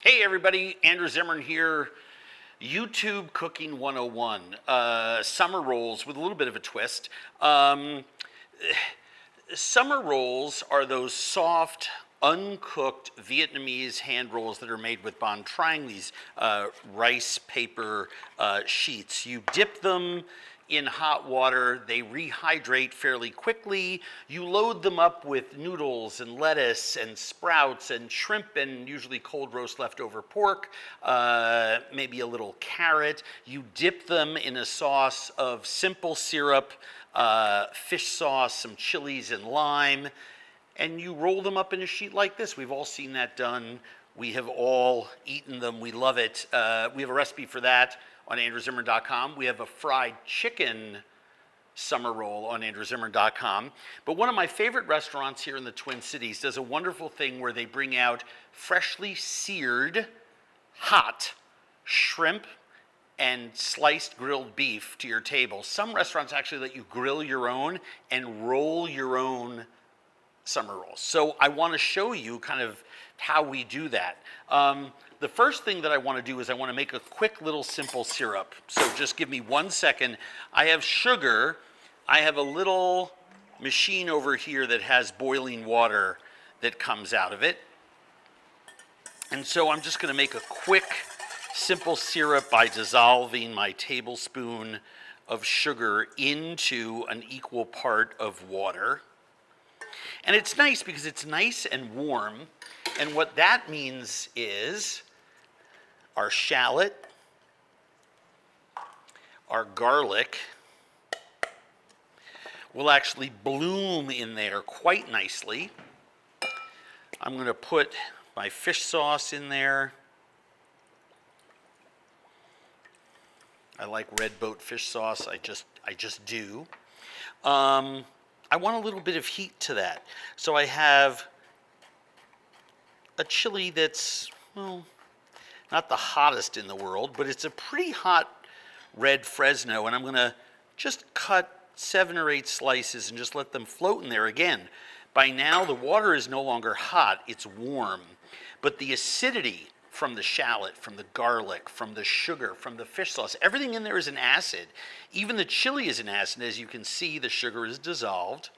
Hey everybody, Andrew Zimmern here. YouTube Cooking 101. Summer rolls with a little bit of a twist. Summer rolls are those soft, uncooked Vietnamese hand rolls that are made with banh trang, these rice paper sheets. You dip them in hot water, they rehydrate fairly quickly. You load them up with noodles and lettuce and sprouts and shrimp and usually cold roast leftover pork, maybe a little carrot. You dip them in a sauce of simple syrup, fish sauce, some chilies and lime, and you roll them up in a sheet like this. We've all seen that done. We have all eaten them. We love it. We have a recipe for that on andrewzimmern.com. We have a fried chicken summer roll on andrewzimmern.com. But one of my favorite restaurants here in the Twin Cities does a wonderful thing where they bring out freshly seared, hot shrimp and sliced grilled beef to your table. Some restaurants actually let you grill your own and roll your own summer rolls. So I want to show you kind of how we do that. The first thing that I want to do is I want to make a quick little simple syrup. So just give me 1 second. I have sugar. I have a little machine over here that has boiling water that comes out of it. And so I'm just going to make a quick simple syrup by dissolving my tablespoon of sugar into an equal part of water. And it's nice because it's nice and warm. And what that means is our shallot, our garlic will actually bloom in there quite nicely. I'm going to put my fish sauce in there. I like red boat fish sauce. I just do. I want a little bit of heat to that. So I have a chili that's, well, not the hottest in the world, but it's a pretty hot red Fresno, and I'm gonna just cut 7 or 8 slices and just let them float in there again. By now, the water is no longer hot, it's warm, but the acidity from the shallot, from the garlic, from the sugar, from the fish sauce, everything in there is an acid. Even the chili is an acid. As you can see, the sugar is dissolved.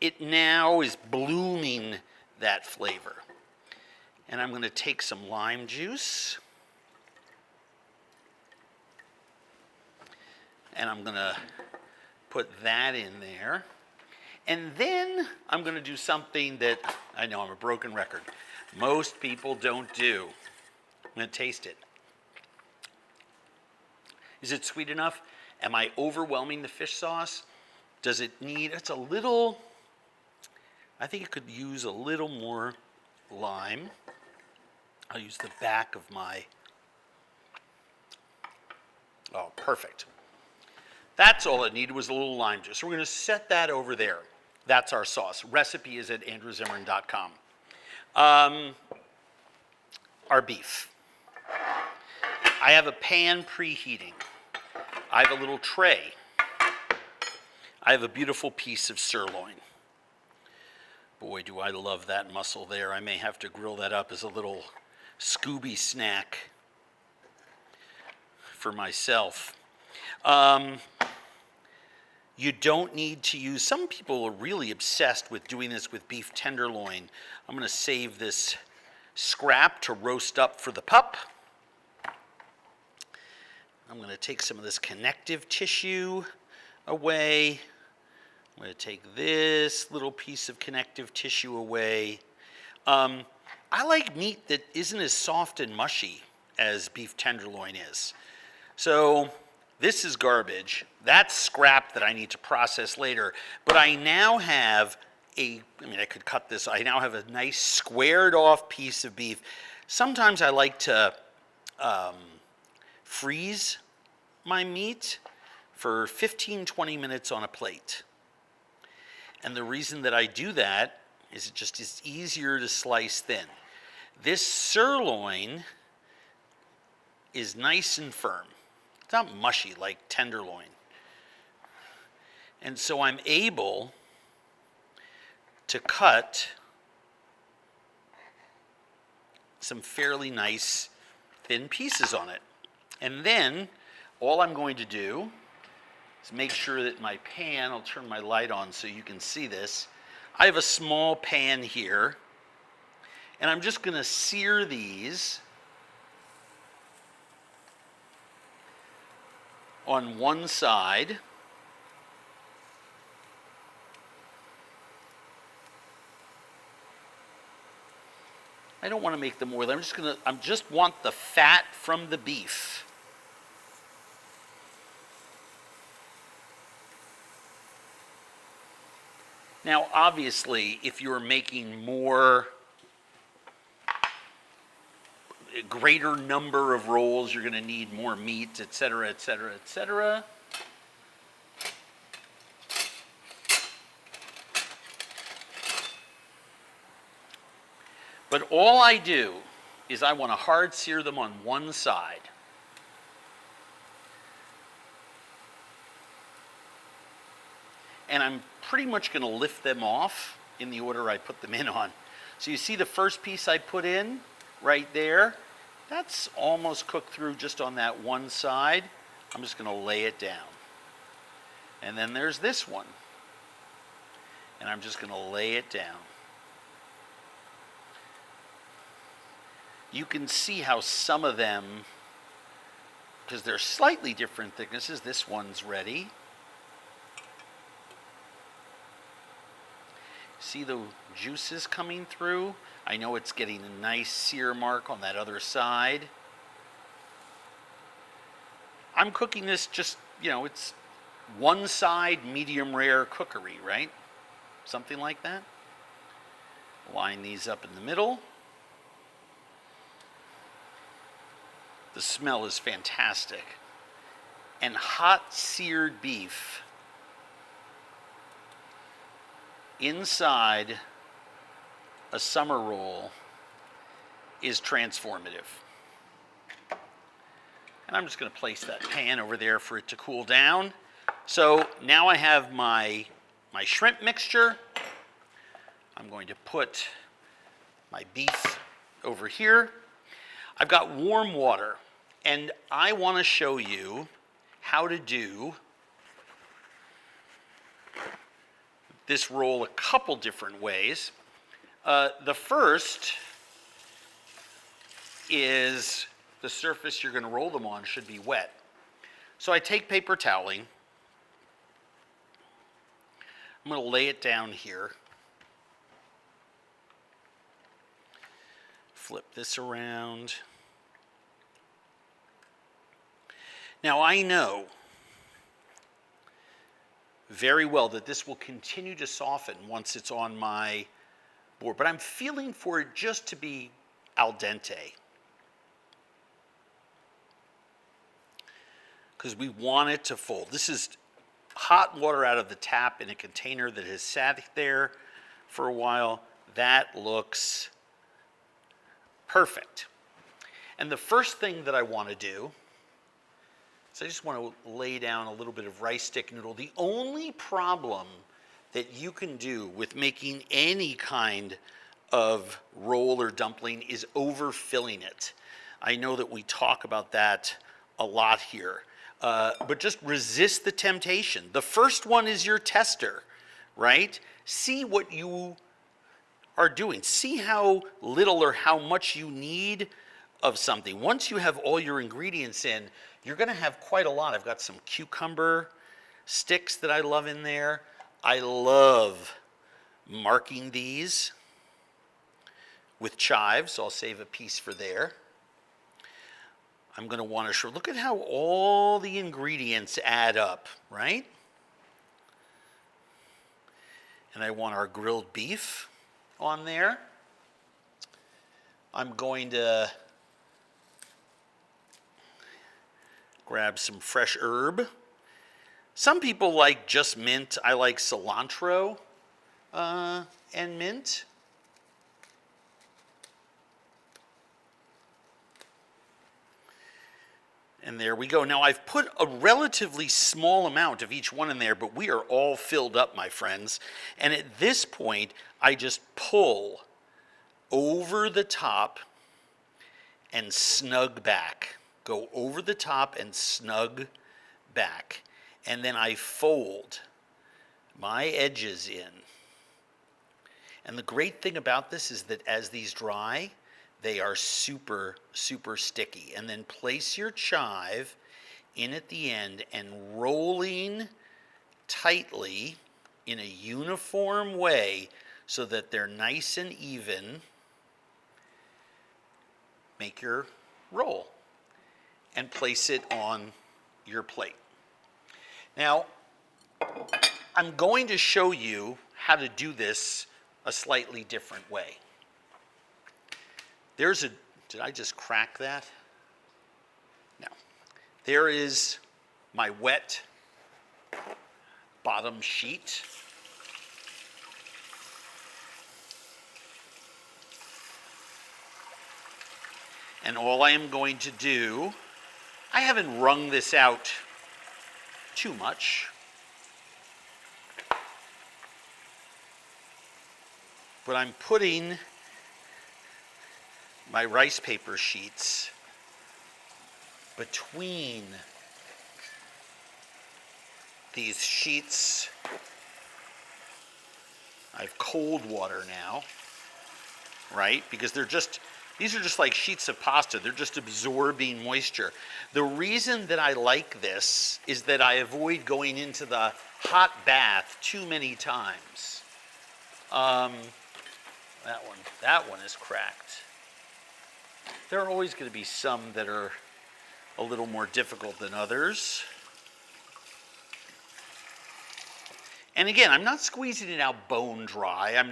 It now is blooming that flavor. And I'm going to take some lime juice. And I'm going to put that in there. And then I'm going to do something that, I know I'm a broken record, most people don't do. I'm going to taste it. Is it sweet enough? Am I overwhelming the fish sauce? Does it need, it's a little, I think it could use a little more lime. I'll use the back of my, oh, perfect. That's all it needed was a little lime juice. So we're going to set that over there. That's our sauce. Recipe is at andrewzimmern.com. Our beef. I have a pan preheating. I have a little tray. I have a beautiful piece of sirloin. Boy, do I love that muscle there. I may have to grill that up as a little Scooby snack for myself. You don't need to use, some people are really obsessed with doing this with beef tenderloin. I'm going to save this scrap to roast up for the pup. I'm going to take some of this connective tissue away. I'm going to take this little piece of connective tissue away. I like meat that isn't as soft and mushy as beef tenderloin is. So this is garbage. That's scrap that I need to process later. But I now have I could cut this. I now have a nice squared off piece of beef. Sometimes I like to freeze my meat for 15-20 minutes on a plate. And the reason that I do that is it just is easier to slice thin. This sirloin is nice and firm. It's not mushy like tenderloin. And so I'm able to cut some fairly nice thin pieces on it. And then all I'm going to do is make sure that my pan, I'll turn my light on so you can see this. I have a small pan here, and I'm just going to sear these on one side. I don't want to make them oily. I just want the fat from the beef. Now, obviously, if you're making a greater number of rolls, you're going to need more meat, et cetera, et cetera, et cetera. But all I do is I want to hard sear them on one side. And I'm pretty much going to lift them off in the order I put them in on. So you see the first piece I put in right there? That's almost cooked through just on that one side. I'm just going to lay it down. And then there's this one. And I'm just going to lay it down. You can see how some of them, because they're slightly different thicknesses, this one's ready. See the juices coming through? I know it's getting a nice sear mark on that other side. I'm cooking this just, it's one side medium rare cookery, right? Something like that. Line these up in the middle. The smell is fantastic. And hot seared beef inside a summer roll is transformative. And I'm just going to place that pan over there for it to cool down. So now I have my shrimp mixture. I'm going to put my beef over here. I've got warm water, and I want to show you how to do this roll a couple different ways. The first is the surface you're going to roll them on should be wet. So I take paper toweling. I'm going to lay it down here. Flip this around. Now I know very well that this will continue to soften once it's on my board, but I'm feeling for it just to be al dente, because we want it to fold. This is hot water out of the tap in a container that has sat there for a while. That looks perfect. And the first thing that I want to do is I just want to lay down a little bit of rice stick noodle. The only problem that you can do with making any kind of roll or dumpling is overfilling it. I know that we talk about that a lot here, but just resist the temptation. The first one is your tester, right? See what you are doing. See how little or how much you need of something. Once you have all your ingredients in, you're going to have quite a lot. I've got some cucumber sticks that I love in there. I love marking these with chives, so I'll save a piece for there. I'm going to want to show, look at how all the ingredients add up, right? And I want our grilled beef on there. I'm going to grab some fresh herb. Some people like just mint. I like cilantro and mint. And there we go. Now I've put a relatively small amount of each one in there, but we are all filled up, my friends. And at this point, I just pull over the top and snug back. Go over the top and snug back. And then I fold my edges in. And the great thing about this is that as these dry, they are super, super sticky. And then place your chive in at the end and rolling tightly in a uniform way so that they're nice and even. Make your roll and place it on your plate. Now, I'm going to show you how to do this a slightly different way. Did I just crack that? No. There is my wet bottom sheet. And all I am going to do, I haven't wrung this out too much, but I'm putting my rice paper sheets between these sheets. I have cold water now, right? Because these are just like sheets of pasta. They're just absorbing moisture. The reason that I like this is that I avoid going into the hot bath too many times. That one is cracked. There are always going to be some that are a little more difficult than others. And again, I'm not squeezing it out bone dry. It's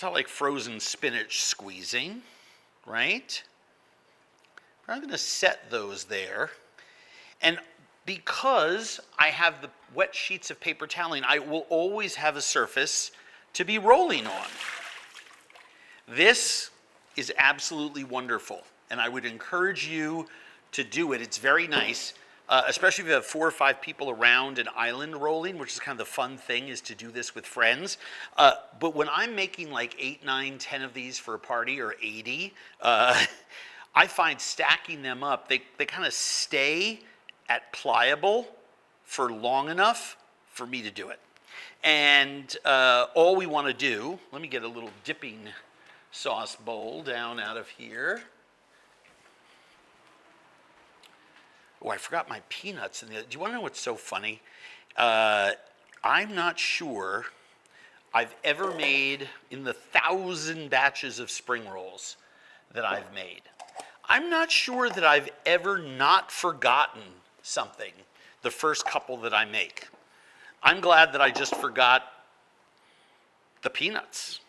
not like frozen spinach squeezing, right? I'm going to set those there. And because I have the wet sheets of paper toweling, I will always have a surface to be rolling on. This is absolutely wonderful, and I would encourage you to do it. It's very nice, especially if you have 4 or 5 people around an island rolling, which is kind of the fun thing, is to do this with friends. But when I'm making like 8, 9, 10 of these for a party, or 80, I find stacking them up, they kind of stay at pliable for long enough for me to do it. And all we want to do, let me get a little dipping sauce bowl down out of here. Oh, I forgot my peanuts. Do you want to know what's so funny? I'm not sure I've ever made, in the 1,000 batches of spring rolls that I've made, I'm not sure that I've ever not forgotten something the first couple that I make. I'm glad that I just forgot the peanuts.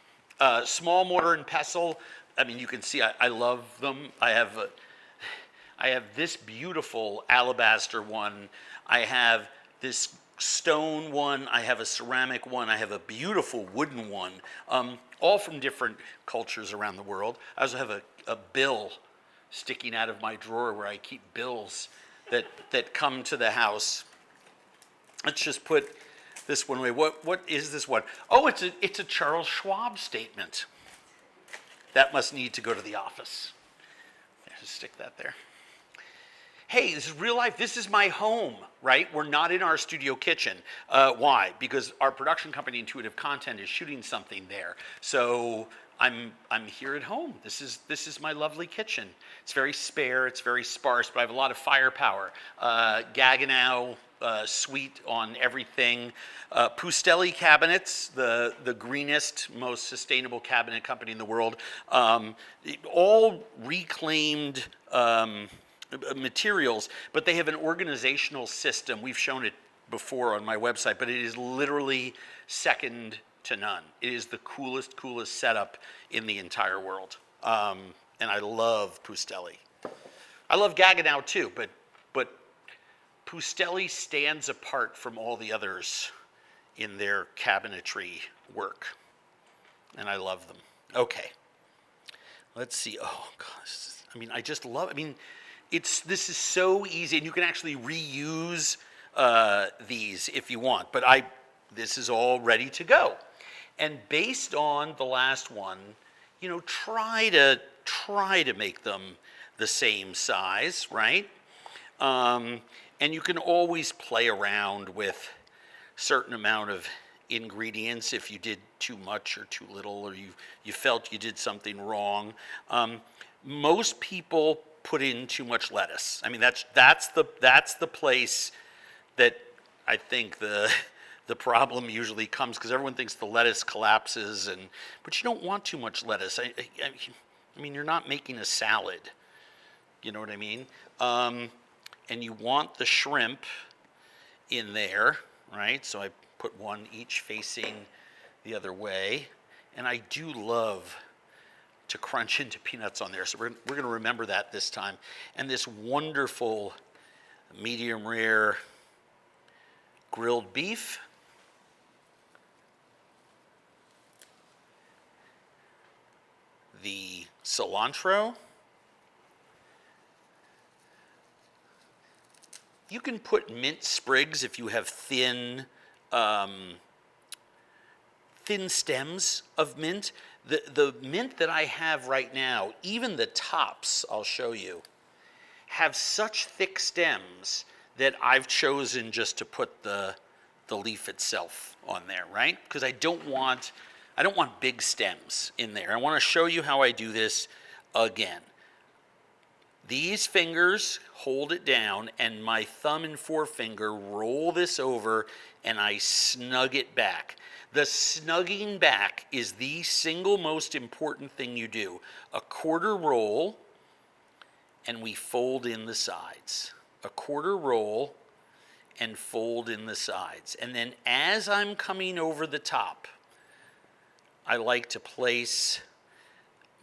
Small mortar and pestle, I mean, you can see I love them. I have this beautiful alabaster one. I have this stone one. I have a ceramic one. I have a beautiful wooden one, all from different cultures around the world. I also have a bill sticking out of my drawer where I keep bills that come to the house. Let's just put this one away. What is this one? Oh, it's a Charles Schwab statement. That must need to go to the office. Just stick that there. Hey, this is real life. This is my home, right? We're not in our studio kitchen. Why? Because our production company, Intuitive Content, is shooting something there. So I'm here at home. This is my lovely kitchen. It's very spare. It's very sparse, but I have a lot of firepower. Gaggenau suite on everything. Pustelli cabinets, the greenest, most sustainable cabinet company in the world. All reclaimed materials, but they have an organizational system. We've shown it before on my website, but it is literally second to none. It is the coolest setup in the entire world. And I love Pustelli. I love Gaggenau too, but Pustelli stands apart from all the others in their cabinetry work. And I love them. Okay. Let's see. Oh, God. I just love, this is so easy, and you can actually reuse these if you want, but this is all ready to go. And based on the last one, try to make them the same size, right? And you can always play around with certain amount of ingredients if you did too much or too little, or you felt you did something wrong. Most people put in too much lettuce. I mean, that's the place that I think the problem usually comes, because everyone thinks the lettuce collapses, but you don't want too much lettuce. I mean, you're not making a salad. You know what I mean? And you want the shrimp in there, right? So I put one each facing the other way. And I do love to crunch into peanuts on there. So we're going to remember that this time. And this wonderful medium rare grilled beef. The cilantro. You can put mint sprigs if you have thin stems of mint. The mint that I have right now, even the tops, I'll show you, have such thick stems that I've chosen just to put the leaf itself on there, right? Because I don't want big stems in there. I want to show you how I do this again. These fingers hold it down, and my thumb and forefinger roll this over, and I snug it back. The snugging back is the single most important thing you do. A quarter roll, and we fold in the sides. A quarter roll, and fold in the sides. And then as I'm coming over the top, I like to place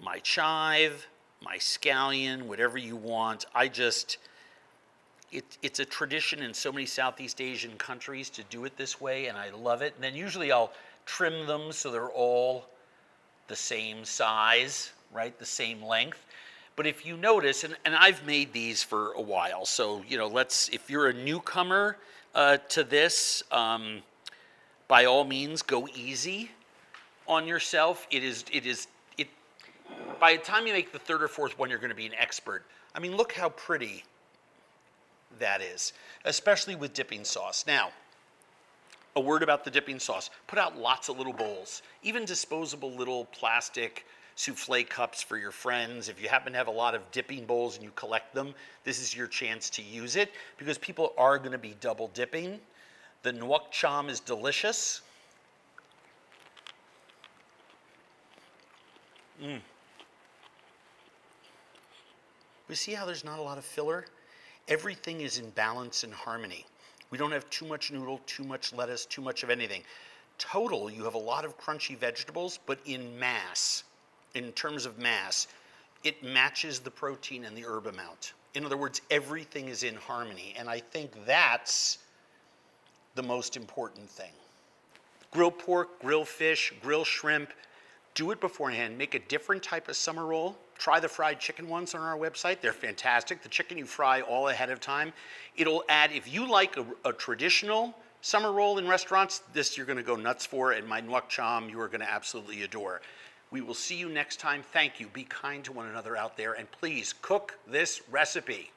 my chive, my scallion, whatever you want. It's a tradition in so many Southeast Asian countries to do it this way, and I love it. And then usually I'll trim them so they're all the same size, right? The same length. But if you notice, and I've made these for a while, so if you're a newcomer to this, by all means go easy on yourself. By the time you make the third or fourth one, you're going to be an expert. I mean, look how pretty that is, especially with dipping sauce. Now, a word about the dipping sauce. Put out lots of little bowls, even disposable little plastic souffle cups for your friends. If you happen to have a lot of dipping bowls and you collect them, this is your chance to use it, because people are going to be double dipping. The nuoc cham is delicious. You see how there's not a lot of filler? Everything is in balance and harmony. We don't have too much noodle, too much lettuce, too much of anything. Total, you have a lot of crunchy vegetables, but in mass, in terms of mass, it matches the protein and the herb amount. In other words, everything is in harmony, and I think that's the most important thing. Grill pork, grill fish, grill shrimp, do it beforehand. Make a different type of summer roll. Try the fried chicken ones on our website. They're fantastic. The chicken you fry all ahead of time. It'll add, if you like a traditional summer roll in restaurants, this you're going to go nuts for, and my nuoc cham you are going to absolutely adore. We will see you next time. Thank you. Be kind to one another out there, and please cook this recipe.